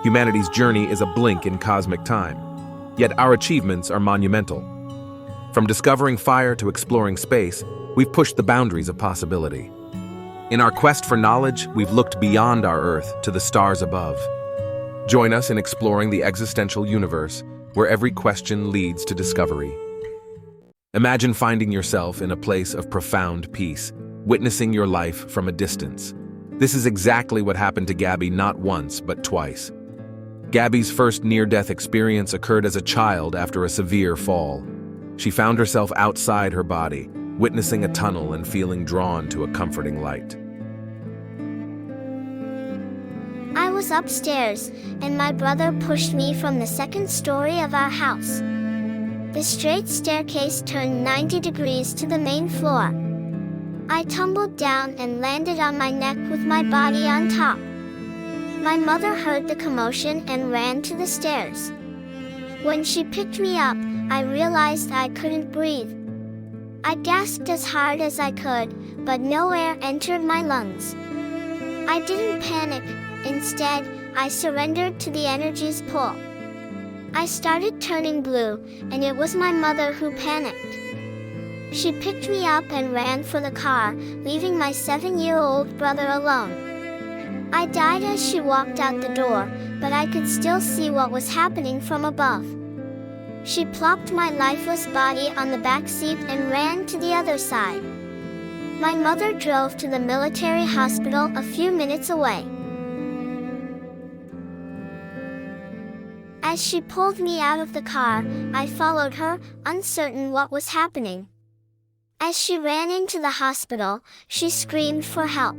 Humanity's journey is a blink in cosmic time, yet our achievements are monumental. From discovering fire to exploring space, we've pushed the boundaries of possibility. In our quest for knowledge, we've looked beyond our Earth to the stars above. Join us in exploring the existential universe, where every question leads to discovery. Imagine finding yourself in a place of profound peace, witnessing your life from a distance. This is exactly what happened to Gaby not once, but twice. Gaby's first near-death experience occurred as a child after a severe fall. She found herself outside her body, witnessing a tunnel and feeling drawn to a comforting light. I was upstairs, and my brother pushed me from the second story of our house. The straight staircase turned 90 degrees to the main floor. I tumbled down and landed on my neck with my body on top. My mother heard the commotion and ran to the stairs. When she picked me up, I realized I couldn't breathe. I gasped as hard as I could, but no air entered my lungs. I didn't panic. Instead, I surrendered to the energy's pull. I started turning blue, and it was my mother who panicked. She picked me up and ran for the car, leaving my 7-year-old brother alone. I died as she walked out the door, but I could still see what was happening from above. She plopped my lifeless body on the back seat and ran to the other side. My mother drove to the military hospital a few minutes away. As she pulled me out of the car, I followed her, uncertain what was happening. As she ran into the hospital, she screamed for help.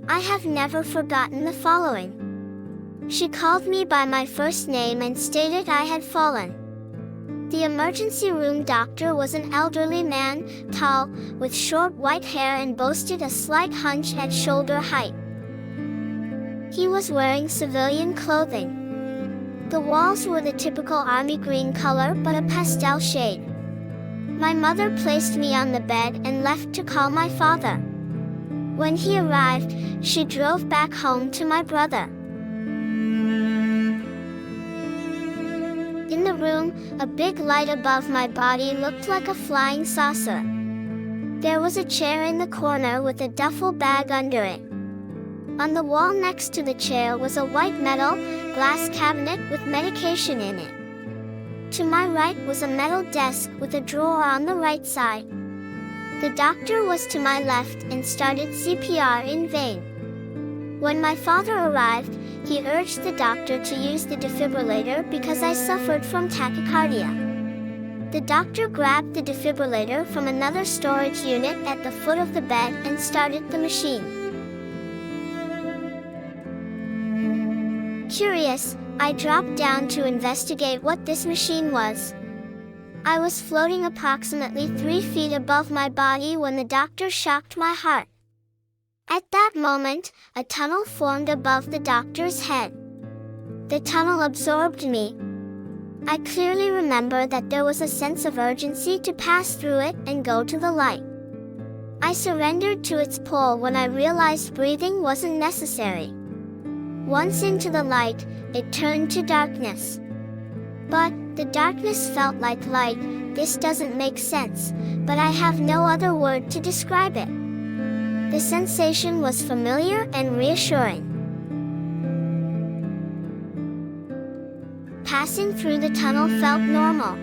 I have never forgotten the following. She called me by my first name and stated I had fallen. The emergency room doctor was an elderly man, tall, with short white hair and boasted a slight hunch at shoulder height. He was wearing civilian clothing. The walls were the typical army green color but a pastel shade. My mother placed me on the bed and left to call my father. When he arrived, she drove back home to my brother. In the room, a big light above my body looked like a flying saucer. There was a chair in the corner with a duffel bag under it. On the wall next to the chair was a white metal, glass cabinet with medication in it. To my right was a metal desk with a drawer on the right side. The doctor was to my left and started CPR in vain. When my father arrived, he urged the doctor to use the defibrillator because I suffered from tachycardia. The doctor grabbed the defibrillator from another storage unit at the foot of the bed and started the machine. Curious, I dropped down to investigate what this machine was. I was floating approximately 3 feet above my body when the doctor shocked my heart. At that moment, a tunnel formed above the doctor's head. The tunnel absorbed me. I clearly remember that there was a sense of urgency to pass through it and go to the light. I surrendered to its pull when I realized breathing wasn't necessary. Once into the light, it turned to darkness. But the darkness felt like light. This doesn't make sense, but I have no other word to describe it. The sensation was familiar and reassuring. Passing through the tunnel felt normal.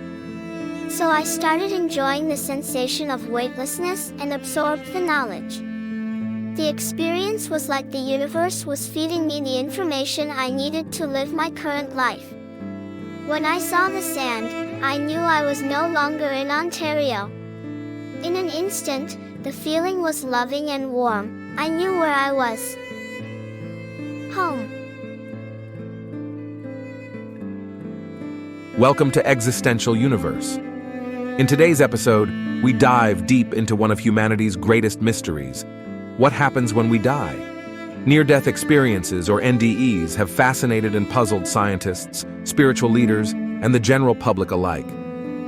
So I started enjoying the sensation of weightlessness and absorbed the knowledge. The experience was like the universe was feeding me the information I needed to live my current life. When I saw the sand, I knew I was no longer in Ontario. In an instant, the feeling was loving and warm. I knew where I was. Home. Welcome to Existential Universe. In today's episode, we dive deep into one of humanity's greatest mysteries. What happens when we die? Near-death experiences, or NDEs, have fascinated and puzzled scientists, spiritual leaders, and the general public alike.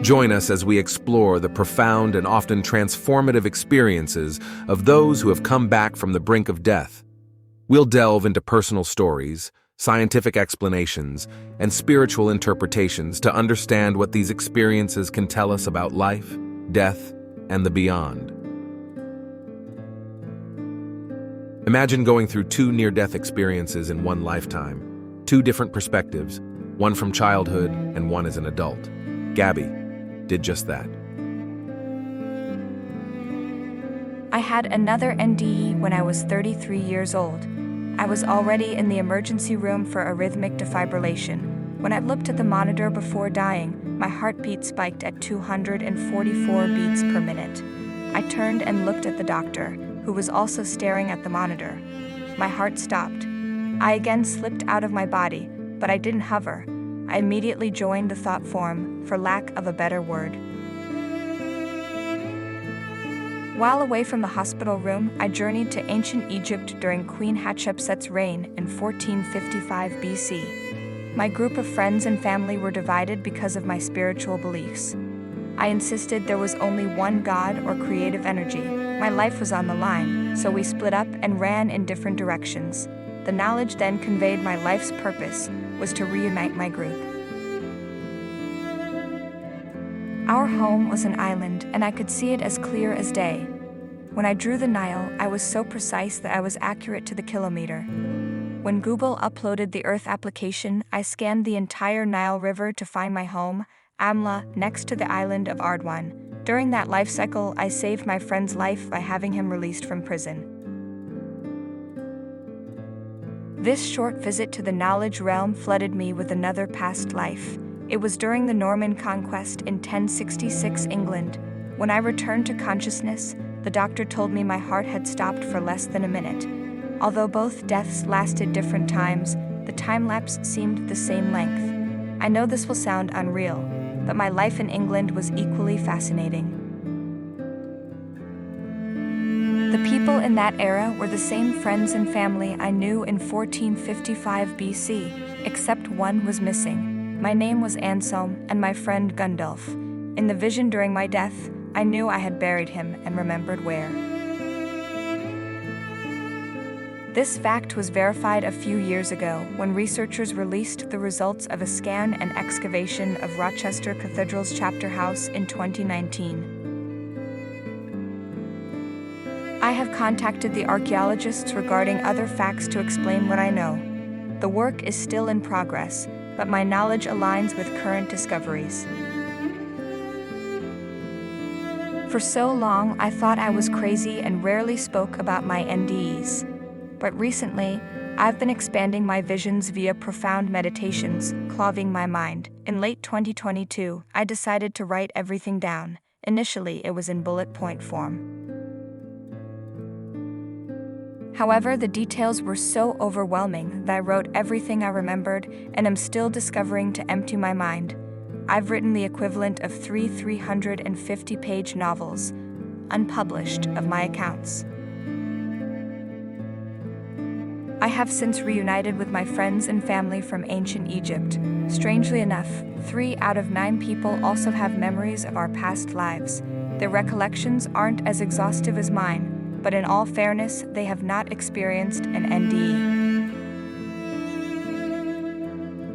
Join us as we explore the profound and often transformative experiences of those who have come back from the brink of death. We'll delve into personal stories, scientific explanations, and spiritual interpretations to understand what these experiences can tell us about life, death, and the beyond. Imagine going through two near-death experiences in one lifetime, two different perspectives, one from childhood and one as an adult. Gaby did just that. I had another NDE when I was 33 years old. I was already in the emergency room for arrhythmic defibrillation. When I looked at the monitor before dying, my heartbeat spiked at 244 beats per minute. I turned and looked at the doctor, who was also staring at the monitor. My heart stopped. I again slipped out of my body, but I didn't hover. I immediately joined the thought form, for lack of a better word. While away from the hospital room, I journeyed to ancient Egypt during Queen Hatshepsut's reign in 1455 BC. My group of friends and family were divided because of my spiritual beliefs. I insisted there was only one God or creative energy. My life was on the line, so we split up and ran in different directions. The knowledge then conveyed my life's purpose was to reunite my group. Our home was an island, and I could see it as clear as day. When I drew the Nile, I was so precise that I was accurate to the kilometer. When Google uploaded the Earth application, I scanned the entire Nile River to find my home, Amla, next to the island of Ardwan. During that life cycle, I saved my friend's life by having him released from prison. This short visit to the knowledge realm flooded me with another past life. It was during the Norman conquest in 1066 England. When I returned to consciousness, the doctor told me my heart had stopped for less than a minute. Although both deaths lasted different times, the time lapse seemed the same length. I know this will sound unreal, but my life in England was equally fascinating. The people in that era were the same friends and family I knew in 1455 BC, except one was missing. My name was Anselm, and my friend Gundulf. In the vision during my death, I knew I had buried him and remembered where. This fact was verified a few years ago when researchers released the results of a scan and excavation of Rochester Cathedral's chapter house in 2019. I have contacted the archaeologists regarding other facts to explain what I know. The work is still in progress, but my knowledge aligns with current discoveries. For so long, I thought I was crazy and rarely spoke about my NDEs. But recently, I've been expanding my visions via profound meditations, clothing my mind. In late 2022, I decided to write everything down. Initially, it was in bullet point form. However, the details were so overwhelming that I wrote everything I remembered and am still discovering to empty my mind. I've written the equivalent of 3 350-page novels, unpublished, of my accounts. I have since reunited with my friends and family from ancient Egypt. Strangely enough, 3 out of 9 people also have memories of our past lives. Their recollections aren't as exhaustive as mine, but in all fairness, they have not experienced an NDE.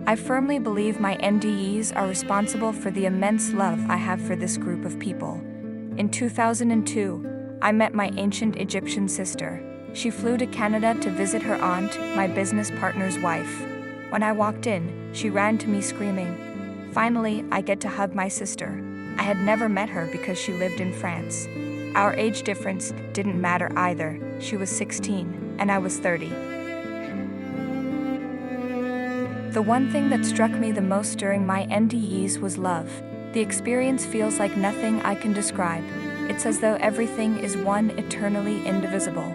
I firmly believe my NDEs are responsible for the immense love I have for this group of people. In 2002, I met my ancient Egyptian sister. She flew to Canada to visit her aunt, my business partner's wife. When I walked in, she ran to me screaming. Finally, I get to hug my sister. I had never met her because she lived in France. Our age difference didn't matter either. She was 16, and I was 30. The one thing that struck me the most during my NDEs was love. The experience feels like nothing I can describe. It's as though everything is one, eternally indivisible.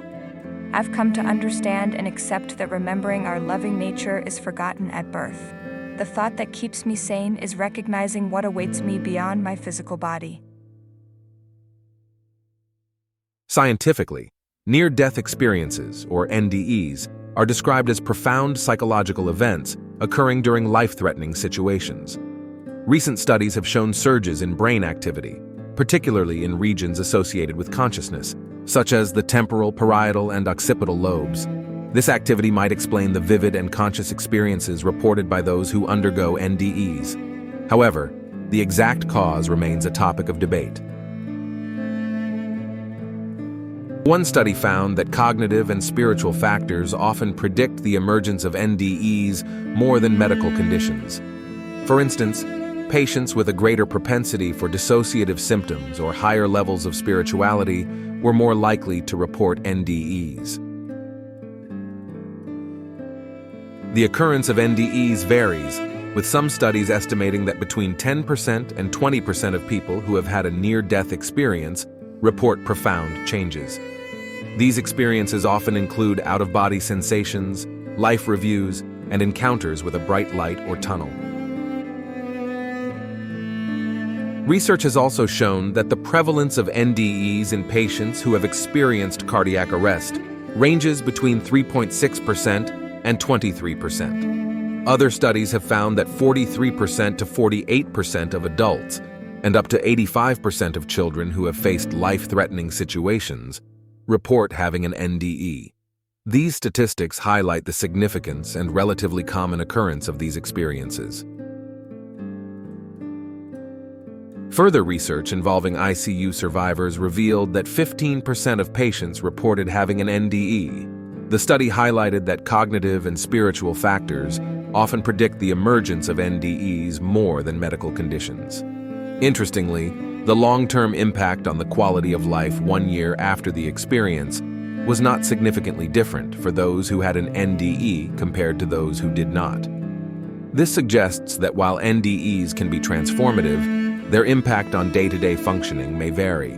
I've come to understand and accept that remembering our loving nature is forgotten at birth. The thought that keeps me sane is recognizing what awaits me beyond my physical body. Scientifically, near-death experiences, or NDEs, are described as profound psychological events occurring during life-threatening situations. Recent studies have shown surges in brain activity, particularly in regions associated with consciousness, such as the temporal, parietal, and occipital lobes. This activity might explain the vivid and conscious experiences reported by those who undergo NDEs. However, the exact cause remains a topic of debate. One study found that cognitive and spiritual factors often predict the emergence of NDEs more than medical conditions. For instance, patients with a greater propensity for dissociative symptoms or higher levels of spirituality were more likely to report NDEs. The occurrence of NDEs varies, with some studies estimating that between 10% and 20% of people who have had a near-death experience report profound changes. These experiences often include out-of-body sensations, life reviews, and encounters with a bright light or tunnel. Research has also shown that the prevalence of NDEs in patients who have experienced cardiac arrest ranges between 3.6% and 23%. Other studies have found that 43% to 48% of adults and up to 85% of children who have faced life-threatening situations report having an NDE. These statistics highlight the significance and relatively common occurrence of these experiences. Further research involving ICU survivors revealed that 15% of patients reported having an NDE. The study highlighted that cognitive and spiritual factors often predict the emergence of NDEs more than medical conditions. Interestingly, the long-term impact on the quality of life 1 year after the experience was not significantly different for those who had an NDE compared to those who did not. This suggests that while NDEs can be transformative, their impact on day-to-day functioning may vary.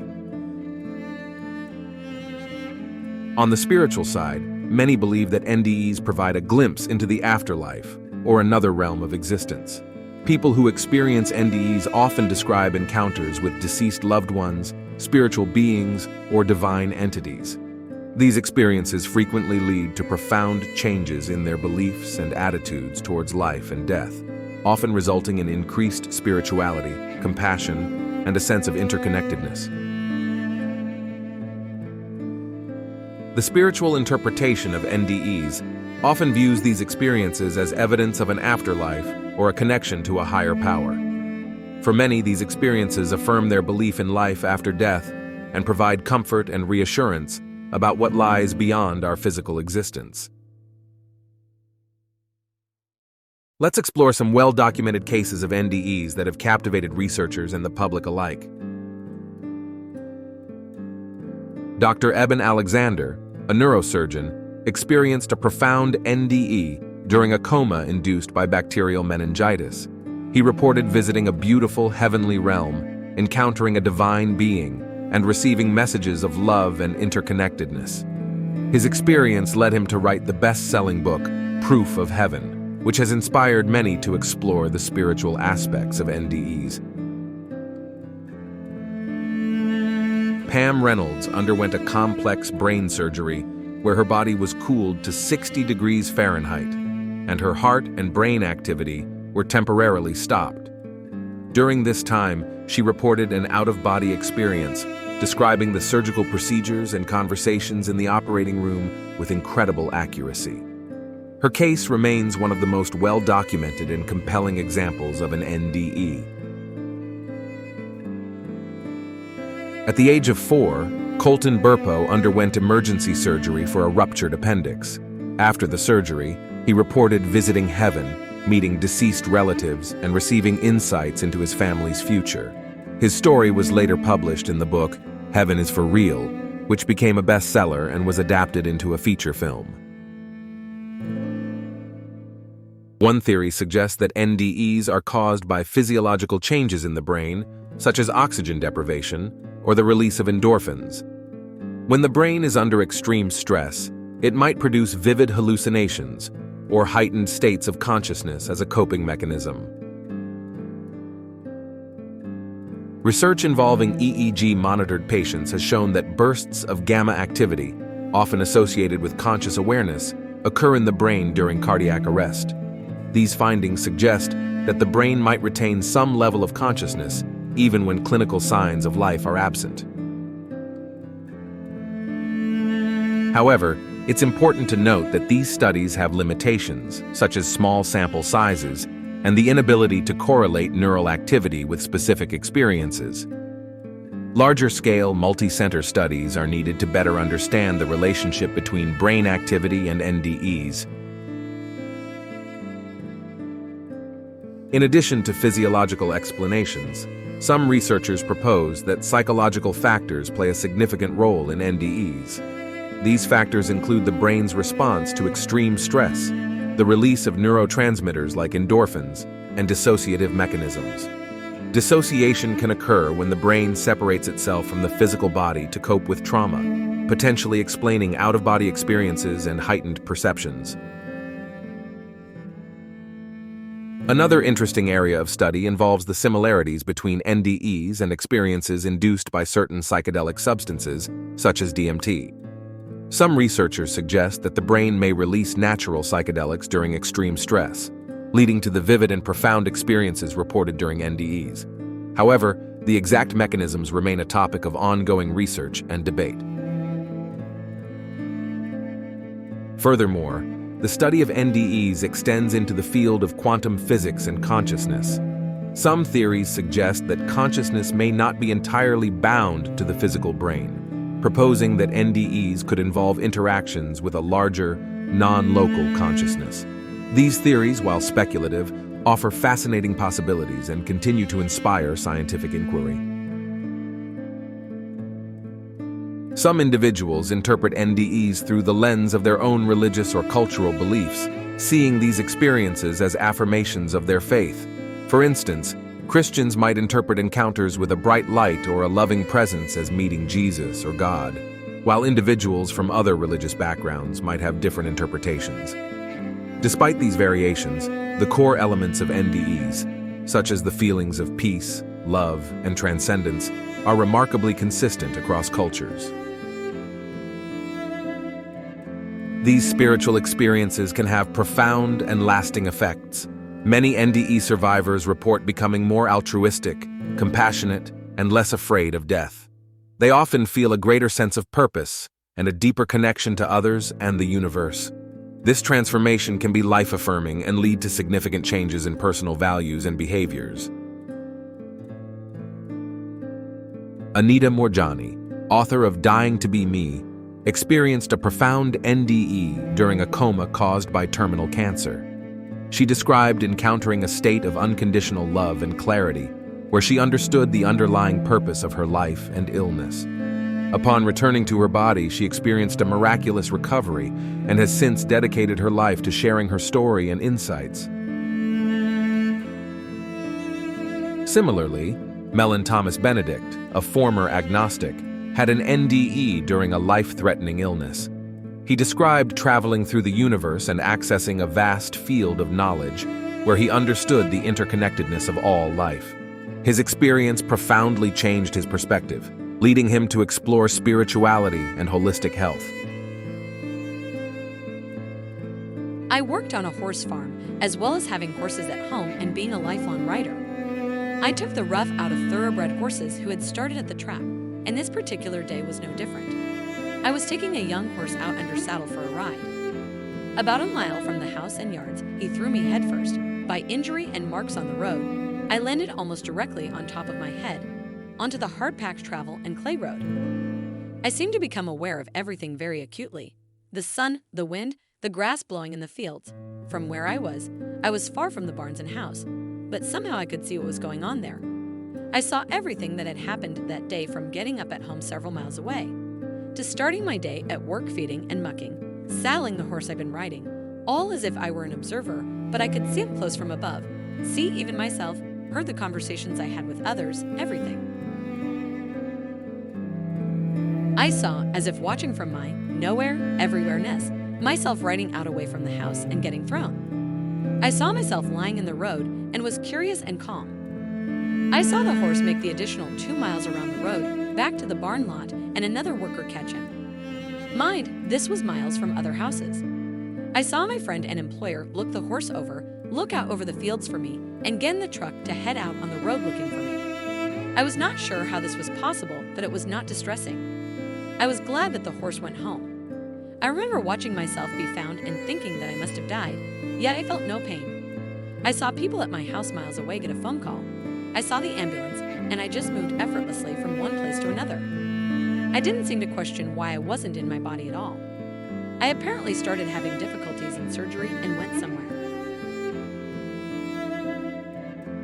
On the spiritual side, many believe that NDEs provide a glimpse into the afterlife, or another realm of existence. People who experience NDEs often describe encounters with deceased loved ones, spiritual beings, or divine entities. These experiences frequently lead to profound changes in their beliefs and attitudes towards life and death, often resulting in increased spirituality, compassion, and a sense of interconnectedness. The spiritual interpretation of NDEs often views these experiences as evidence of an afterlife or a connection to a higher power. For many, these experiences affirm their belief in life after death and provide comfort and reassurance about what lies beyond our physical existence. Let's explore some well-documented cases of NDEs that have captivated researchers and the public alike. Dr. Eben Alexander, a neurosurgeon, experienced a profound NDE during a coma induced by bacterial meningitis. He reported visiting a beautiful heavenly realm, encountering a divine being, and receiving messages of love and interconnectedness. His experience led him to write the best-selling book, Proof of Heaven, which has inspired many to explore the spiritual aspects of NDEs. Pam Reynolds underwent a complex brain surgery where her body was cooled to 60 degrees Fahrenheit, and her heart and brain activity were temporarily stopped. During this time, she reported an out-of-body experience, describing the surgical procedures and conversations in the operating room with incredible accuracy. Her case remains one of the most well-documented and compelling examples of an NDE. At the age of 4, Colton Burpo underwent emergency surgery for a ruptured appendix. After the surgery, he reported visiting heaven, meeting deceased relatives, and receiving insights into his family's future. His story was later published in the book, Heaven is for Real, which became a bestseller and was adapted into a feature film. One theory suggests that NDEs are caused by physiological changes in the brain, such as oxygen deprivation, or the release of endorphins. When the brain is under extreme stress, it might produce vivid hallucinations or heightened states of consciousness as a coping mechanism. Research involving EEG-monitored patients has shown that bursts of gamma activity, often associated with conscious awareness, occur in the brain during cardiac arrest. These findings suggest that the brain might retain some level of consciousness even when clinical signs of life are absent. However, It's important to note that these studies have limitations, such as small sample sizes and the inability to correlate neural activity with specific experiences. Larger-scale, multi-center studies are needed to better understand the relationship between brain activity and NDEs. In addition to physiological explanations, some researchers propose that psychological factors play a significant role in NDEs. These factors include the brain's response to extreme stress, the release of neurotransmitters like endorphins, and dissociative mechanisms. Dissociation can occur when the brain separates itself from the physical body to cope with trauma, potentially explaining out-of-body experiences and heightened perceptions. Another interesting area of study involves the similarities between NDEs and experiences induced by certain psychedelic substances, such as DMT. Some researchers suggest that the brain may release natural psychedelics during extreme stress, leading to the vivid and profound experiences reported during NDEs. However, the exact mechanisms remain a topic of ongoing research and debate. Furthermore, the study of NDEs extends into the field of quantum physics and consciousness. Some theories suggest that consciousness may not be entirely bound to the physical brain, proposing that NDEs could involve interactions with a larger, non-local consciousness. These theories, while speculative, offer fascinating possibilities and continue to inspire scientific inquiry. Some individuals interpret NDEs through the lens of their own religious or cultural beliefs, seeing these experiences as affirmations of their faith. For instance, Christians might interpret encounters with a bright light or a loving presence as meeting Jesus or God, while individuals from other religious backgrounds might have different interpretations. Despite these variations, the core elements of NDEs, such as the feelings of peace, love, and transcendence, are remarkably consistent across cultures. These spiritual experiences can have profound and lasting effects. Many NDE survivors report becoming more altruistic, compassionate, and less afraid of death. They often feel a greater sense of purpose and a deeper connection to others and the universe. This transformation can be life-affirming and lead to significant changes in personal values and behaviors. Anita Moorjani, author of Dying to Be Me, experienced a profound NDE during a coma caused by terminal cancer. She described encountering a state of unconditional love and clarity, where she understood the underlying purpose of her life and illness. Upon returning to her body, she experienced a miraculous recovery and has since dedicated her life to sharing her story and insights. Similarly, Mellon Thomas Benedict, a former agnostic, had an NDE during a life-threatening illness. He described traveling through the universe and accessing a vast field of knowledge, where he understood the interconnectedness of all life. His experience profoundly changed his perspective, leading him to explore spirituality and holistic health. I worked on a horse farm, as well as having horses at home and being a lifelong rider. I took the rough out of thoroughbred horses who had started at the track, and this particular day was no different. I was taking a young horse out under saddle for a ride. About a mile from the house and yards, he threw me headfirst. By injury and marks on the road, I landed almost directly on top of my head, onto the hard-packed travel and clay road. I seemed to become aware of everything very acutely. The sun, the wind, the grass blowing in the fields. From where I was far from the barns and house, but somehow I could see what was going on there. I saw everything that had happened that day, from getting up at home several miles away, to starting my day at work feeding and mucking, saddling the horse I'd been riding, all as if I were an observer, but I could see up close from above, see even myself, heard the conversations I had with others, everything. I saw, as if watching from my nowhere, everywhere-ness, myself riding out away from the house and getting thrown. I saw myself lying in the road and was curious and calm. I saw the horse make the additional 2 miles around the road, back to the barn lot, and another worker catch him. Mind, this was miles from other houses. I saw my friend and employer look the horse over, look out over the fields for me, and get in the truck to head out on the road looking for me. I was not sure how this was possible, but it was not distressing. I was glad that the horse went home. I remember watching myself be found and thinking that I must have died, yet I felt no pain. I saw people at my house miles away get a phone call. I saw the ambulance, and I just moved effortlessly from one place to another. I didn't seem to question why I wasn't in my body at all. I apparently started having difficulties in surgery and went somewhere.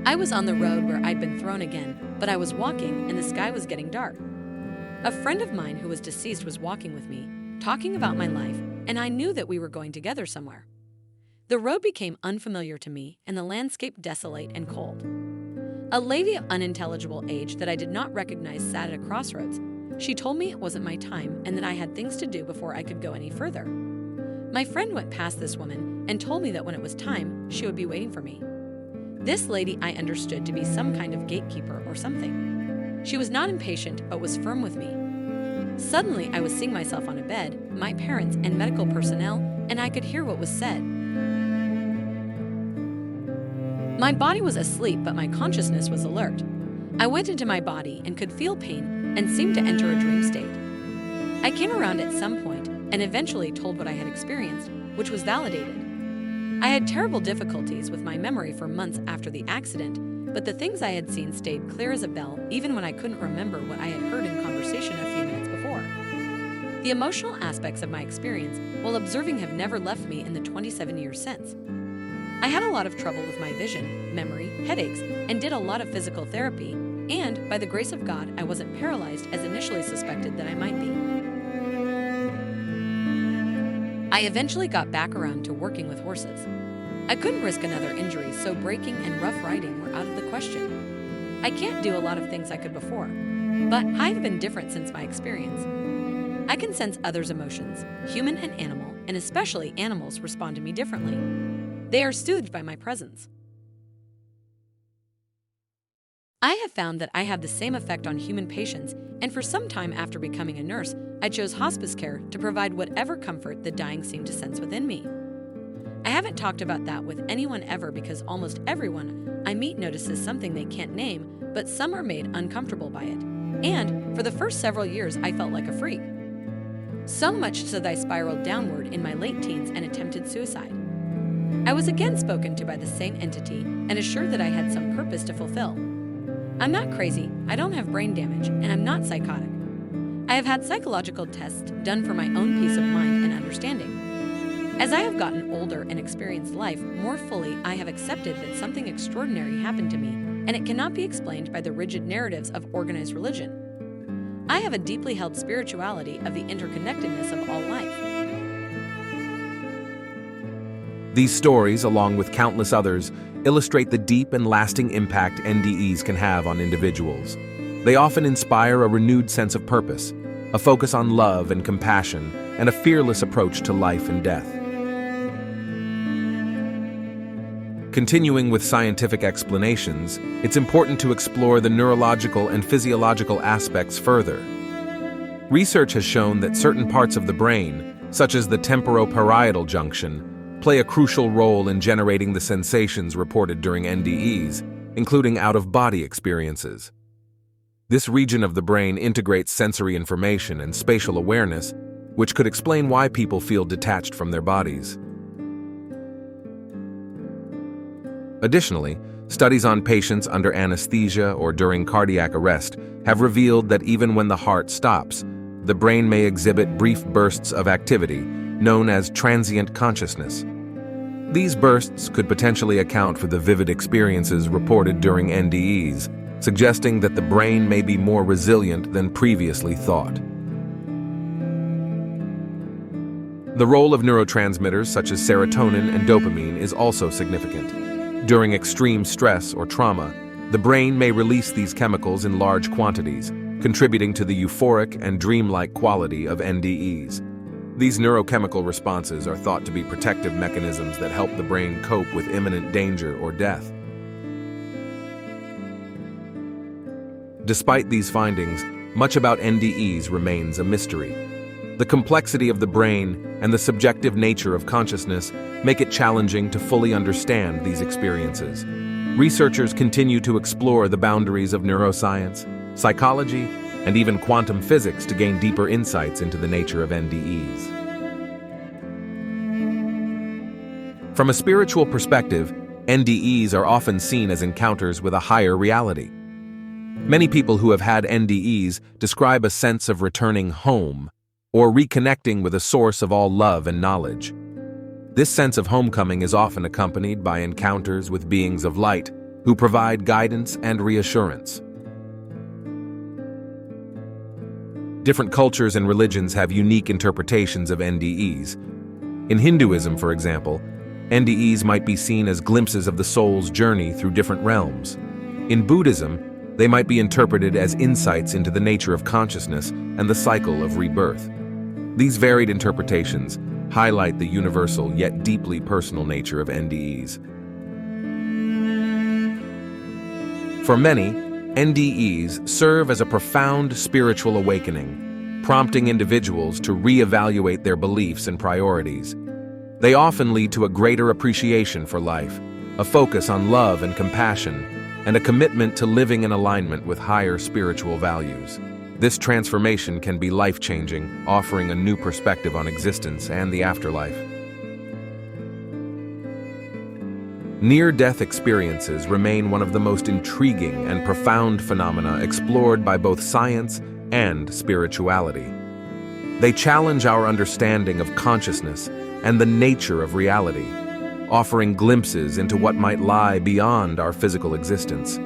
I was on the road where I'd been thrown again, but I was walking and the sky was getting dark. A friend of mine who was deceased was walking with me, talking about my life, and I knew that we were going together somewhere. The road became unfamiliar to me and the landscape desolate and cold. A lady of unintelligible age that I did not recognize sat at a crossroads. She told me it wasn't my time and that I had things to do before I could go any further. My friend went past this woman and told me that when it was time, she would be waiting for me. This lady I understood to be some kind of gatekeeper or something. She was not impatient but was firm with me. Suddenly, I was seeing myself on a bed, my parents and medical personnel, and I could hear what was said. My body was asleep, but my consciousness was alert. I went into my body and could feel pain and seemed to enter a dream state. I came around at some point and eventually told what I had experienced, which was validated. I had terrible difficulties with my memory for months after the accident, but the things I had seen stayed clear as a bell even when I couldn't remember what I had heard in conversation a few minutes before. The emotional aspects of my experience while observing have never left me in the 27 years since. I had a lot of trouble with my vision, memory, headaches, and did a lot of physical therapy, and by the grace of God, I wasn't paralyzed as initially suspected that I might be. I eventually got back around to working with horses. I couldn't risk another injury, so braking and rough riding were out of the question. I can't do a lot of things I could before, but I've been different since my experience. I can sense others' emotions, human and animal, and especially animals respond to me differently. They are soothed by my presence. I have found that I have the same effect on human patients, and for some time after becoming a nurse, I chose hospice care to provide whatever comfort the dying seemed to sense within me. I haven't talked about that with anyone ever because almost everyone I meet notices something they can't name, but some are made uncomfortable by it. And for the first several years, I felt like a freak. So much so that I spiraled downward in my late teens and attempted suicide. I was again spoken to by the same entity and assured that I had some purpose to fulfill. I'm not crazy, I don't have brain damage, and I'm not psychotic. I have had psychological tests done for my own peace of mind and understanding. As I have gotten older and experienced life more fully, I have accepted that something extraordinary happened to me, and it cannot be explained by the rigid narratives of organized religion. I have a deeply held spirituality of the interconnectedness of all life. These stories, along with countless others, illustrate the deep and lasting impact NDEs can have on individuals. They often inspire a renewed sense of purpose, a focus on love and compassion, and a fearless approach to life and death. Continuing with scientific explanations, it's important to explore the neurological and physiological aspects further. Research has shown that certain parts of the brain, such as the temporoparietal junction, play a crucial role in generating the sensations reported during NDEs, including out-of-body experiences. This region of the brain integrates sensory information and spatial awareness, which could explain why people feel detached from their bodies. Additionally, studies on patients under anesthesia or during cardiac arrest have revealed that even when the heart stops, the brain may exhibit brief bursts of activity, known as transient consciousness. These bursts could potentially account for the vivid experiences reported during NDEs, suggesting that the brain may be more resilient than previously thought. The role of neurotransmitters such as serotonin and dopamine is also significant. During extreme stress or trauma, the brain may release these chemicals in large quantities, contributing to the euphoric and dreamlike quality of NDEs. These neurochemical responses are thought to be protective mechanisms that help the brain cope with imminent danger or death. Despite these findings, much about NDEs remains a mystery. The complexity of the brain and the subjective nature of consciousness make it challenging to fully understand these experiences. Researchers continue to explore the boundaries of neuroscience, psychology, and even quantum physics to gain deeper insights into the nature of NDEs. From a spiritual perspective, NDEs are often seen as encounters with a higher reality. Many people who have had NDEs describe a sense of returning home or reconnecting with a source of all love and knowledge. This sense of homecoming is often accompanied by encounters with beings of light who provide guidance and reassurance. Different cultures and religions have unique interpretations of NDEs. In Hinduism, for example, NDEs might be seen as glimpses of the soul's journey through different realms. In Buddhism, they might be interpreted as insights into the nature of consciousness and the cycle of rebirth. These varied interpretations highlight the universal yet deeply personal nature of NDEs. For many, NDEs serve as a profound spiritual awakening, prompting individuals to reevaluate their beliefs and priorities. They often lead to a greater appreciation for life, a focus on love and compassion, and a commitment to living in alignment with higher spiritual values. This transformation can be life-changing, offering a new perspective on existence and the afterlife. Near-death experiences remain one of the most intriguing and profound phenomena explored by both science and spirituality. They challenge our understanding of consciousness and the nature of reality, offering glimpses into what might lie beyond our physical existence.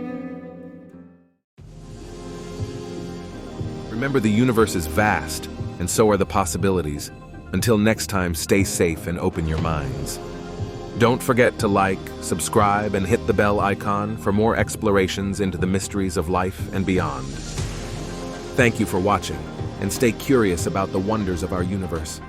Remember, the universe is vast, and so are the possibilities. Until next time, stay safe and open your minds. Don't forget to like, subscribe, and hit the bell icon for more explorations into the mysteries of life and beyond. Thank you for watching, and stay curious about the wonders of our universe.